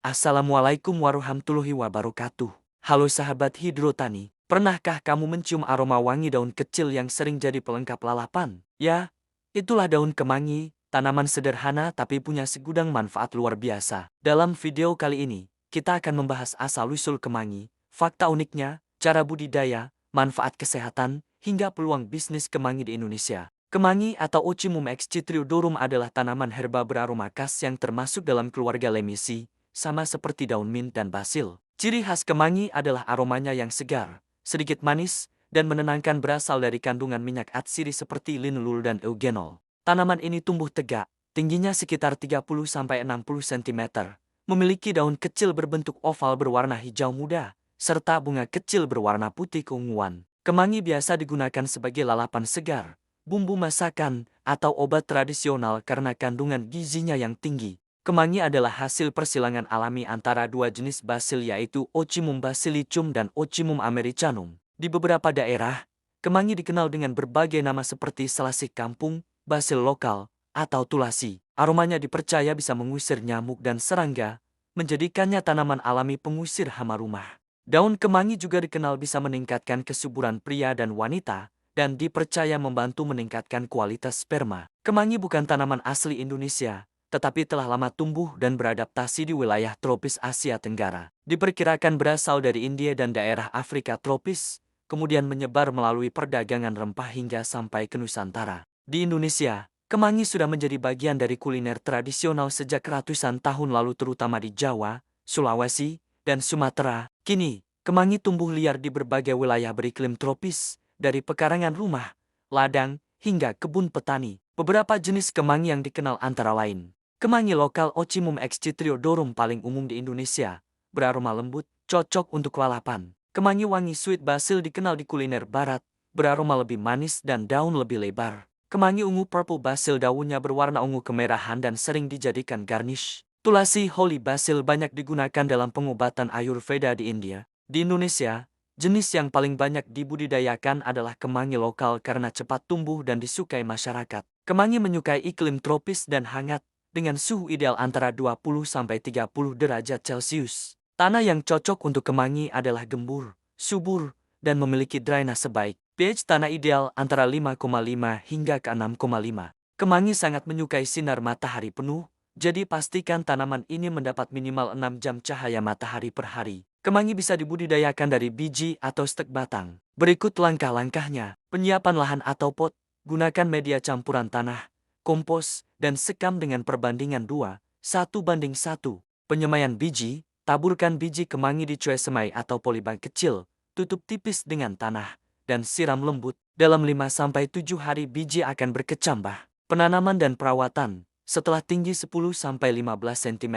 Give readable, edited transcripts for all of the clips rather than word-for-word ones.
Assalamualaikum warahmatullahi wabarakatuh. Halo sahabat hidrotani, pernahkah kamu mencium aroma wangi daun kecil yang sering jadi pelengkap lalapan? Ya, itulah daun kemangi, tanaman sederhana tapi punya segudang manfaat luar biasa. Dalam video kali ini, kita akan membahas asal-usul kemangi, fakta uniknya, cara budidaya, manfaat kesehatan, hingga peluang bisnis kemangi di Indonesia. Kemangi atau Ocimum excitridiorum adalah tanaman herba beraroma khas yang termasuk dalam keluarga Lemiaceae, sama seperti daun mint dan basil. Ciri khas kemangi adalah aromanya yang segar, sedikit manis, dan menenangkan berasal dari kandungan minyak atsiri seperti linalool dan eugenol. Tanaman ini tumbuh tegak, tingginya sekitar 30–60 cm, memiliki daun kecil berbentuk oval berwarna hijau muda, serta bunga kecil berwarna putih keunguan. Kemangi biasa digunakan sebagai lalapan segar, bumbu masakan, atau obat tradisional karena kandungan gizinya yang tinggi. Kemangi adalah hasil persilangan alami antara dua jenis basil yaitu Ocimum basilicum dan Ocimum americanum. Di beberapa daerah, kemangi dikenal dengan berbagai nama seperti selasih kampung, basil lokal, atau tulasi. Aromanya dipercaya bisa mengusir nyamuk dan serangga, menjadikannya tanaman alami pengusir hama rumah. Daun kemangi juga dikenal bisa meningkatkan kesuburan pria dan wanita, dan dipercaya membantu meningkatkan kualitas sperma. Kemangi bukan tanaman asli Indonesia, tetapi telah lama tumbuh dan beradaptasi di wilayah tropis Asia Tenggara. Diperkirakan berasal dari India dan daerah Afrika tropis, kemudian menyebar melalui perdagangan rempah hingga sampai ke Nusantara. Di Indonesia, kemangi sudah menjadi bagian dari kuliner tradisional sejak ratusan tahun lalu terutama di Jawa, Sulawesi, dan Sumatera. Kini, kemangi tumbuh liar di berbagai wilayah beriklim tropis, dari pekarangan rumah, ladang, hingga kebun petani. Beberapa jenis kemangi yang dikenal antara lain: kemangi lokal Ocimum excitridiorum paling umum di Indonesia, beraroma lembut, cocok untuk lalapan. Kemangi wangi sweet basil dikenal di kuliner barat, beraroma lebih manis dan daun lebih lebar. Kemangi ungu purple basil daunnya berwarna ungu kemerahan dan sering dijadikan garnish. Tulasi holy basil banyak digunakan dalam pengobatan Ayurveda di India. Di Indonesia, jenis yang paling banyak dibudidayakan adalah kemangi lokal karena cepat tumbuh dan disukai masyarakat. Kemangi menyukai iklim tropis dan hangat, dengan suhu ideal antara 20–30 derajat Celcius. Tanah yang cocok untuk kemangi adalah gembur, subur, dan memiliki drainase baik. pH tanah ideal antara 5,5 hingga ke 6,5. Kemangi sangat menyukai sinar matahari penuh, jadi pastikan tanaman ini mendapat minimal 6 jam cahaya matahari per hari. Kemangi bisa dibudidayakan dari biji atau stek batang. Berikut langkah-langkahnya. Penyiapan lahan atau pot. Gunakan media campuran tanah, kompos, dan sekam dengan perbandingan 2:1. Penyemaian biji, taburkan biji kemangi di cuai semai atau polybag kecil, tutup tipis dengan tanah, dan siram lembut. Dalam 5–7 hari biji akan berkecambah. Penanaman dan perawatan, setelah tinggi 10–15 cm,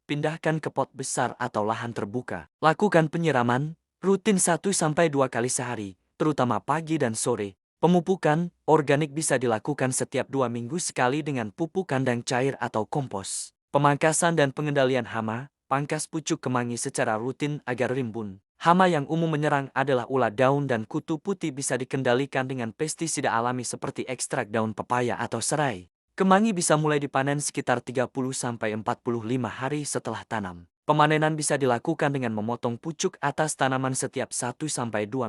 pindahkan ke pot besar atau lahan terbuka. Lakukan penyiraman, rutin 1–2 kali sehari, terutama pagi dan sore. Pemupukan organik bisa dilakukan setiap 2 minggu sekali dengan pupuk kandang cair atau kompos. Pemangkasan dan pengendalian hama, pangkas pucuk kemangi secara rutin agar rimbun. Hama yang umum menyerang adalah ulat daun dan kutu putih bisa dikendalikan dengan pestisida alami seperti ekstrak daun pepaya atau serai. Kemangi bisa mulai dipanen sekitar 30–45 hari setelah tanam. Pemanenan bisa dilakukan dengan memotong pucuk atas tanaman setiap 1–2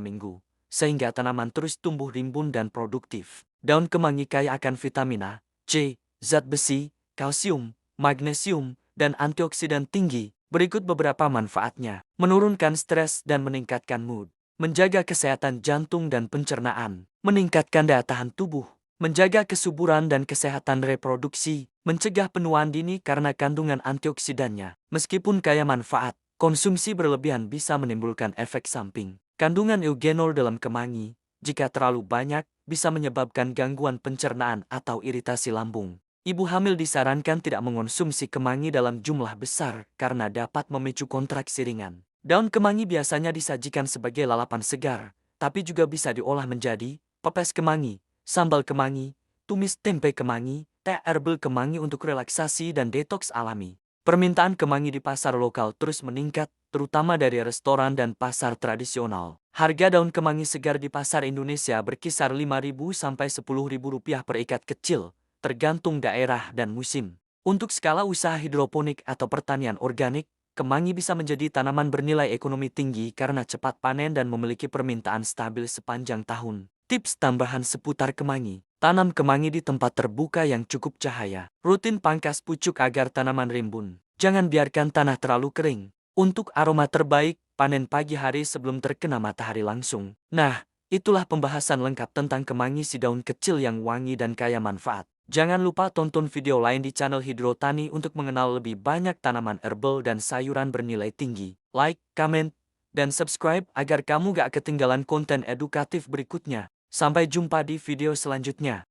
minggu, sehingga tanaman terus tumbuh rimbun dan produktif. Daun kemangi kaya akan vitamin A, C, zat besi, kalsium, magnesium, dan antioksidan tinggi. Berikut beberapa manfaatnya: menurunkan stres dan meningkatkan mood, menjaga kesehatan jantung dan pencernaan, meningkatkan daya tahan tubuh, menjaga kesuburan dan kesehatan reproduksi, mencegah penuaan dini karena kandungan antioksidannya. Meskipun kaya manfaat, konsumsi berlebihan bisa menimbulkan efek samping. Kandungan eugenol dalam kemangi, jika terlalu banyak, bisa menyebabkan gangguan pencernaan atau iritasi lambung. Ibu hamil disarankan tidak mengonsumsi kemangi dalam jumlah besar karena dapat memicu kontraksi ringan. Daun kemangi biasanya disajikan sebagai lalapan segar, tapi juga bisa diolah menjadi pepes kemangi, sambal kemangi, tumis tempe kemangi, teh herbal kemangi untuk relaksasi dan detoks alami. Permintaan kemangi di pasar lokal terus meningkat, terutama dari restoran dan pasar tradisional. Harga daun kemangi segar di pasar Indonesia berkisar Rp5.000 sampai Rp10.000 per ikat kecil, tergantung daerah dan musim. Untuk skala usaha hidroponik atau pertanian organik, kemangi bisa menjadi tanaman bernilai ekonomi tinggi karena cepat panen dan memiliki permintaan stabil sepanjang tahun. Tips tambahan seputar kemangi. Tanam kemangi di tempat terbuka yang cukup cahaya. Rutin pangkas pucuk agar tanaman rimbun. Jangan biarkan tanah terlalu kering. Untuk aroma terbaik, panen pagi hari sebelum terkena matahari langsung. Nah, itulah pembahasan lengkap tentang kemangi si daun kecil yang wangi dan kaya manfaat. Jangan lupa tonton video lain di channel Hidrotani untuk mengenal lebih banyak tanaman herbal dan sayuran bernilai tinggi. Like, comment, dan subscribe agar kamu gak ketinggalan konten edukatif berikutnya. Sampai jumpa di video selanjutnya.